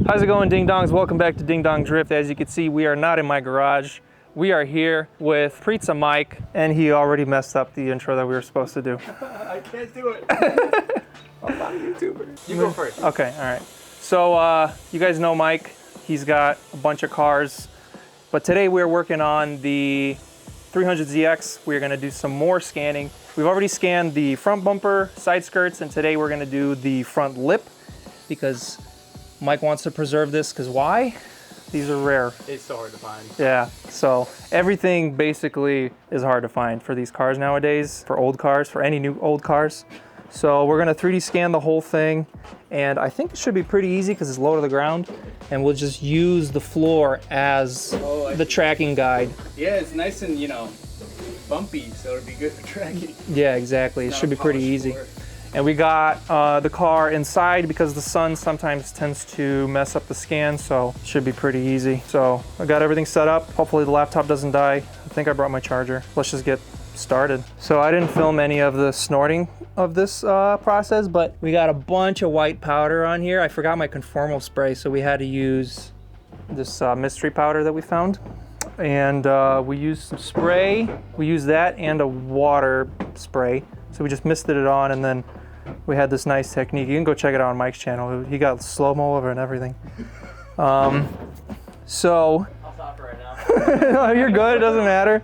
How's it going, Ding Dongs? Welcome back to Ding Dong Drift. As you can see, we are not in my garage. We are here with Pizza Mike, and he already messed up the intro that we were supposed to do. I can't do it. I'm not a YouTuber. You go first. Okay, all right. So you guys know Mike. He's got a bunch of cars, but today we're working on the 300ZX. We're gonna do some more scanning. We've already scanned the front bumper, side skirts, and today we're gonna do the front lip because Mike wants to preserve this, because why? These are rare. It's so hard to find. Yeah, so everything basically is hard to find for these cars nowadays, for old cars, for any new old cars. So we're gonna 3D scan the whole thing, and I think it should be pretty easy because it's low to the ground, and we'll just use the floor as the tracking guide. Yeah, it's nice and, bumpy, so it'll be good for tracking. Yeah, exactly. It should be pretty easy. And we got the car inside because the sun sometimes tends to mess up the scan, so it should be pretty easy. So I got everything set up. Hopefully the laptop doesn't die. I think I brought my charger. Let's just get started. So I didn't film any of the snorting of this process, but we got a bunch of white powder on here. I forgot my conformal spray, so we had to use this mystery powder that we found. And we used some spray. We used that and a water spray. So we just misted it on, and then we had this nice technique. You can go check it out on Mike's channel. He got slow-mo over and everything. So I'll stop right now. no, you're good, it doesn't matter.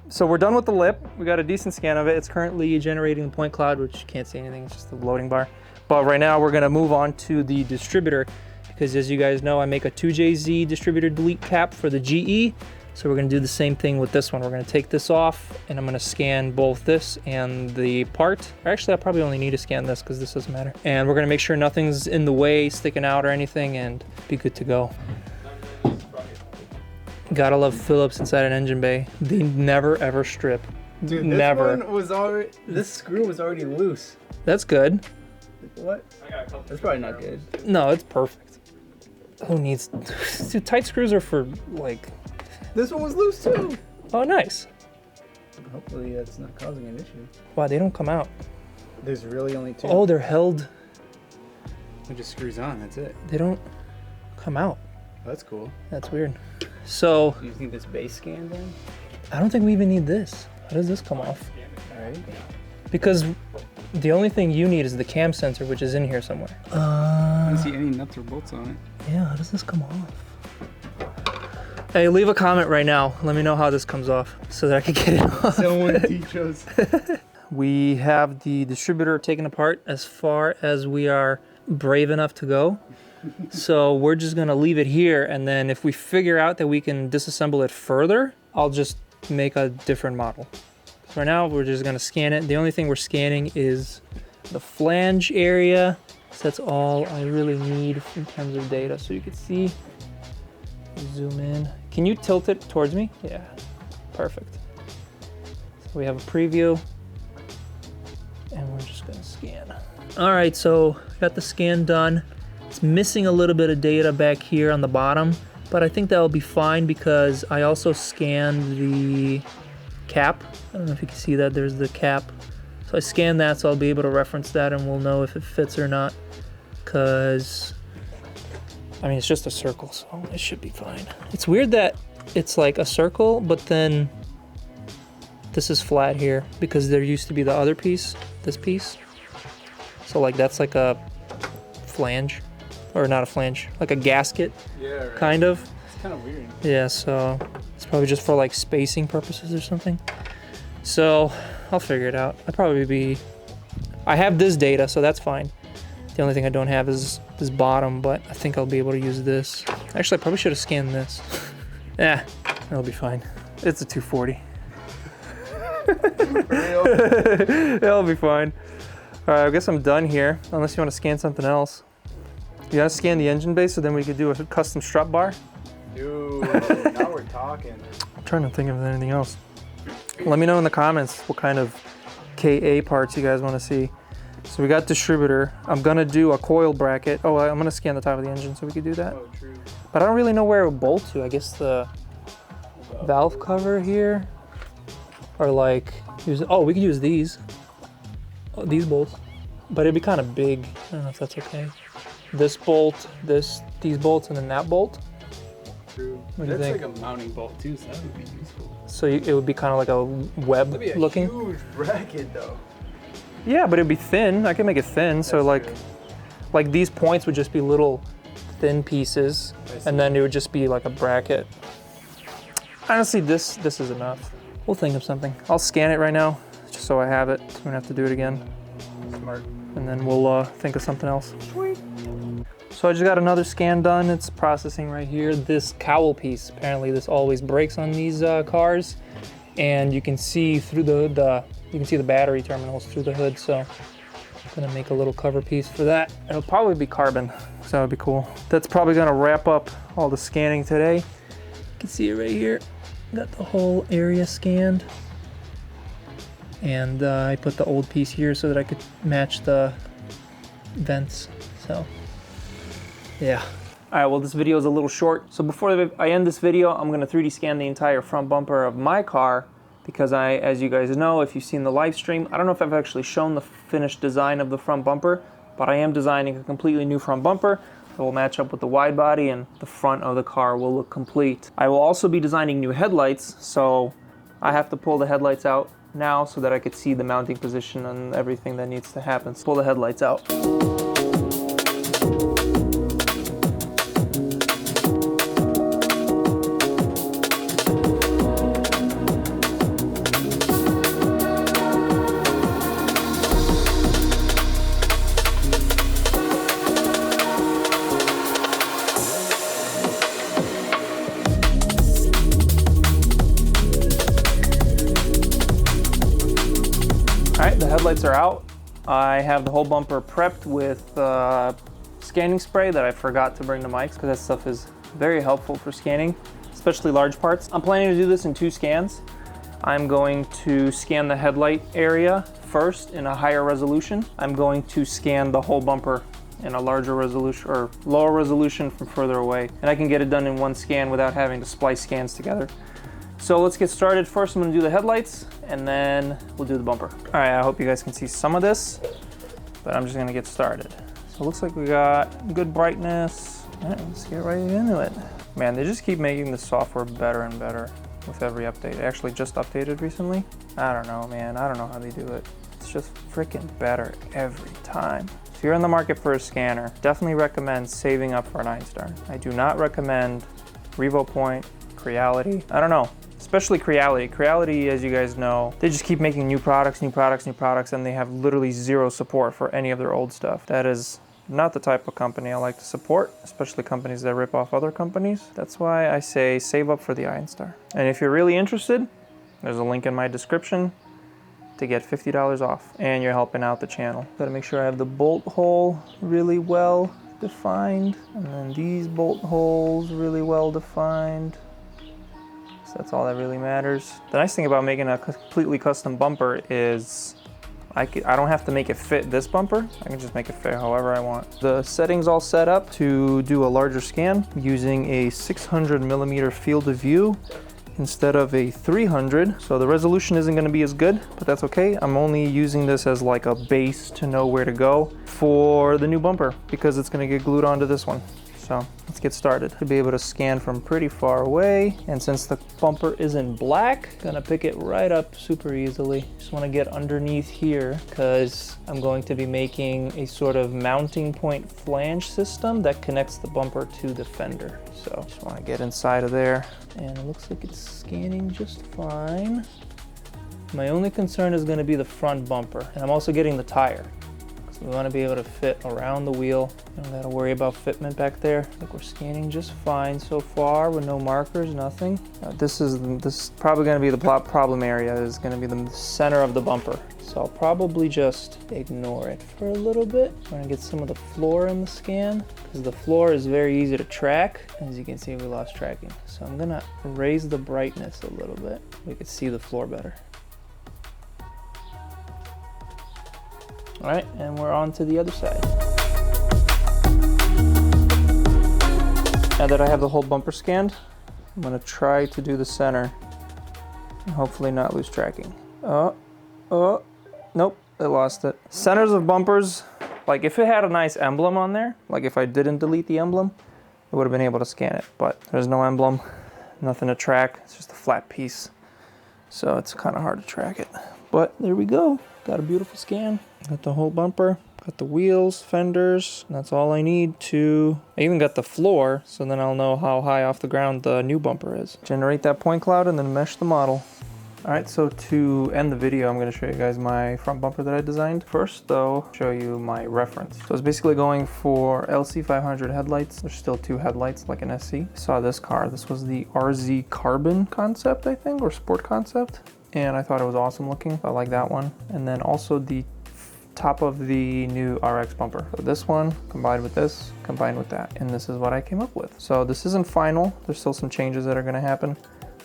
So we're done with the lip. We got a decent scan of it. It's currently generating the point cloud, which you can't see anything, it's just the loading bar. But right now we're gonna move on to the distributor, because as you guys know, I make a 2JZ distributor delete cap for the GE. So we're gonna do the same thing with this one. We're gonna take this off, and I'm gonna scan both this and the part. Or actually, I probably only need to scan this because this doesn't matter. And we're gonna make sure nothing's in the way, sticking out or anything, and be good to go. Gotta love Phillips inside an engine bay. They never ever strip. Dude, never. This screw was already loose. That's good. What? That's probably not good. No, it's perfect. Who needs... Dude, tight screws are for, like... This one was loose too. Oh, nice. Hopefully that's not causing an issue. Wow, they don't come out. There's really only two. Oh, they're held. It just screws on, that's it. They don't come out. That's cool. That's weird. So... Do you think this base scan then? I don't think we even need this. How does this come off? Alright. Because the only thing you need is the cam sensor, which is in here somewhere. I don't see any nuts or bolts on it. Yeah, how does this come off? Hey, leave a comment right now. Let me know how this comes off so that I can get it off. Someone teach us. We have the distributor taken apart as far as we are brave enough to go. So we're just gonna leave it here, and then if we figure out that we can disassemble it further, I'll just make a different model. So right now, we're just gonna scan it. The only thing we're scanning is the flange area. So that's all I really need in terms of data. So you can see, zoom in. Can you tilt it towards me? Yeah, perfect. So we have a preview, and we're just gonna scan. All right, so got the scan done. It's missing a little bit of data back here on the bottom, but I think that'll be fine because I also scanned the cap. I don't know if you can see that, there's the cap. So I scanned that, so I'll be able to reference that and we'll know if it fits or not. Cause, I mean, it's just a circle, so it should be fine. It's weird that it's like a circle, but then this is flat here because there used to be the other piece, this piece. So like that's like a flange, or not a flange, like a gasket, Yeah, right. kind of. It's kind of weird. Yeah, so it's probably just for like spacing purposes or something. So I'll figure it out. I have this data, so that's fine. The only thing I don't have is this bottom, but I think I'll be able to use this. Actually, I probably should have scanned this. Yeah, that'll be fine. It's a 240. It'll be fine. All right, I guess I'm done here, unless you want to scan something else. You want to scan the engine bay so then we could do a custom strut bar? Dude, now we're talking. I'm trying to think of anything else. Let me know in the comments what kind of KA parts you guys want to see. So we got distributor. I'm gonna do a coil bracket. Oh, I'm gonna scan the top of the engine so we could do that. Oh, true. But I don't really know where it would bolt to. I guess the valve cover here, or like we could use these bolts, but it'd be kind of big. I don't know if that's okay. this bolt, these bolts, and then that bolt. True. What do you That's think? like a mounting bolt too, so that would be useful. So it would be kind of like a web That'd be a looking. huge bracket though. Yeah, but it'd be thin. I can make it thin. So That's true. like these points would just be little thin pieces, and then it would just be like a bracket. Honestly, this is enough. We'll think of something. I'll scan it right now, just so I have it. So we don't have to do it again. Smart. And then we'll think of something else. Sweet. So I just got another scan done. It's processing right here. This cowl piece, apparently this always breaks on these cars, and you can see through the battery terminals through the hood. So I'm gonna make a little cover piece for that. It'll probably be carbon, so that would be cool. That's probably gonna wrap up all the scanning today. You can see it right here. Got the whole area scanned. And I put the old piece here so that I could match the vents, so yeah. All right, well, this video is a little short. So before I end this video, I'm gonna 3D scan the entire front bumper of my car because as you guys know, if you've seen the live stream, I don't know if I've actually shown the finished design of the front bumper, but I am designing a completely new front bumper that will match up with the wide body, and the front of the car will look complete. I will also be designing new headlights, so I have to pull the headlights out now so that I could see the mounting position and everything that needs to happen. So pull the headlights out. All right, the headlights are out. I have the whole bumper prepped with scanning spray that I forgot to bring to Mike's because that stuff is very helpful for scanning, especially large parts. I'm planning to do this in 2 scans. I'm going to scan the headlight area first in a higher resolution. I'm going to scan the whole bumper in a larger resolution or lower resolution from further away. And I can get it done in 1 scan without having to splice scans together. So let's get started. First, I'm gonna do the headlights, and then we'll do the bumper. All right, I hope you guys can see some of this, but I'm just gonna get started. So it looks like we got good brightness. All right, let's get right into it. Man, they just keep making the software better and better with every update. It actually just updated recently. I don't know, man. I don't know how they do it. It's just freaking better every time. If you're in the market for a scanner, definitely recommend saving up for an Einstar. I do not recommend RevoPoint, Creality. I don't know. Especially Creality. Creality, as you guys know, they just keep making new products, and they have literally 0 support for any of their old stuff. That is not the type of company I like to support, especially companies that rip off other companies. That's why I say save up for the Einstar. And if you're really interested, there's a link in my description to get $50 off, and you're helping out the channel. Gotta make sure I have the bolt hole really well defined, and then these bolt holes really well defined. That's all that really matters. The nice thing about making a completely custom bumper is I don't have to make it fit this bumper. I can just make it fit however I want. The settings all set up to do a larger scan using a 600mm field of view instead of a 300. So the resolution isn't gonna be as good, but that's okay. I'm only using this as like a base to know where to go for the new bumper because it's gonna get glued onto this one. So let's get started. To be able to scan from pretty far away, and since the bumper isn't black, gonna pick it right up super easily. Just wanna get underneath here because I'm going to be making a sort of mounting point flange system that connects the bumper to the fender. So just wanna get inside of there, and it looks like it's scanning just fine. My only concern is gonna be the front bumper, and I'm also getting the tire. We want to be able to fit around the wheel. You don't got to worry about fitment back there. I think we're scanning just fine so far with no markers, nothing. This is probably going to be the problem area. Is going to be the center of the bumper. So I'll probably just ignore it for a little bit. We're going to get some of the floor in the scan because the floor is very easy to track. As you can see, we lost tracking. So I'm going to raise the brightness a little bit. We can see the floor better. All right, and we're on to the other side. Now that I have the whole bumper scanned, I'm gonna try to do the center and hopefully not lose tracking. Nope, I lost it. Centers of bumpers Like if it had a nice emblem on there, like if I didn't delete the emblem, it would have been able to scan it, but there's no emblem, nothing to track. It's just a flat piece. So it's kind of hard to track it. But there we go. Got a beautiful scan. Got the whole bumper. Got the wheels, fenders. And that's all I need to... I even got the floor, so then I'll know how high off the ground the new bumper is. Generate that point cloud and then mesh the model. Alright, so to end the video, I'm going to show you guys my front bumper that I designed. First, though, show you my reference. So it's basically going for LC500 headlights. There's still 2 headlights, like an SC. Saw this car. This was the RZ Carbon concept, I think, or Sport concept. And I thought it was awesome looking. I like that one. And then also the top of the new RX bumper. So this one combined with this, combined with that. And this is what I came up with. So this isn't final. There's still some changes that are going to happen.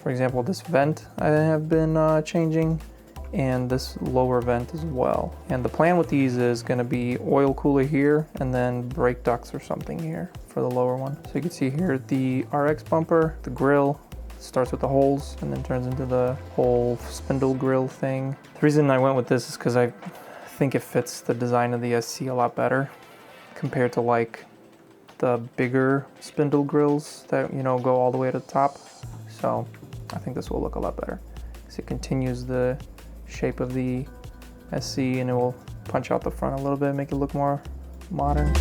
For example, this vent I have been changing, and this lower vent as well. And the plan with these is going to be oil cooler here and then brake ducts or something here for the lower one. So you can see here the RX bumper, the grill starts with the holes and then turns into the whole spindle grill thing. The reason I went with this is because I think it fits the design of the SC a lot better compared to like the bigger spindle grills that, you know, go all the way to the top. So I think this will look a lot better because it continues the shape of the SC and it will punch out the front a little bit, make it look more modern.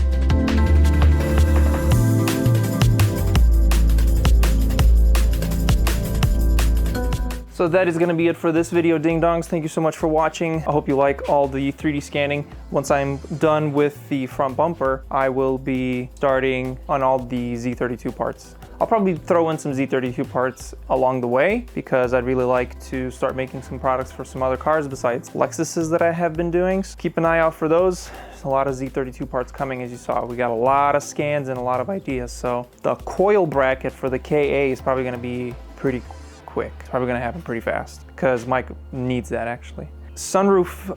So that is going to be it for this video, Ding Dongs. Thank you so much for watching. I hope you like all the 3D scanning. Once I'm done with the front bumper, I will be starting on all the Z32 parts. I'll probably throw in some Z32 parts along the way because I'd really like to start making some products for some other cars besides Lexuses that I have been doing. So keep an eye out for those. There's a lot of Z32 parts coming, as you saw. We got a lot of scans and a lot of ideas. So the coil bracket for the KA is probably going to be pretty quick. It's probably going to happen pretty fast because Mike needs that actually. Sunroof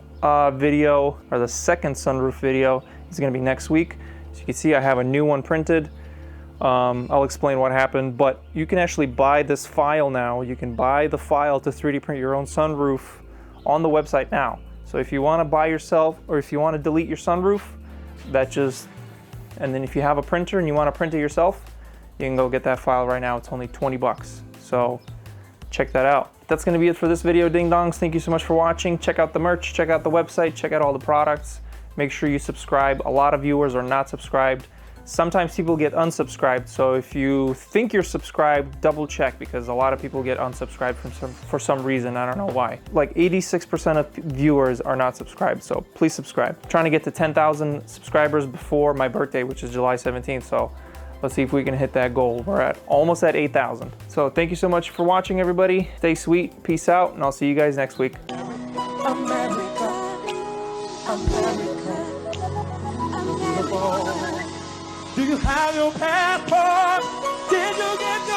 video, or the second sunroof video, is going to be next week. As you can see, I have a new one printed. I'll explain what happened, but you can actually buy this file now. You can buy the file to 3D print your own sunroof on the website now. So if you want to buy yourself, or if you want to delete your sunroof, and then if you have a printer and you want to print it yourself, you can go get that file right now. It's only 20 bucks. So check that out. That's going to be it for this video, Ding Dongs. Thank you so much for watching. Check out the merch, check out the website, check out all the products. Make sure you subscribe. A lot of viewers are not subscribed. Sometimes people get unsubscribed, so if you think you're subscribed, double check because a lot of people get unsubscribed for some reason. I don't know why. Like 86% of viewers are not subscribed, so please subscribe. I'm trying to get to 10,000 subscribers before my birthday, which is July 17th, so let's see if we can hit that goal. We're almost at 8,000. So thank you so much for watching, everybody. Stay sweet, peace out, and I'll see you guys next week. America. Do you have your passport? Did you get your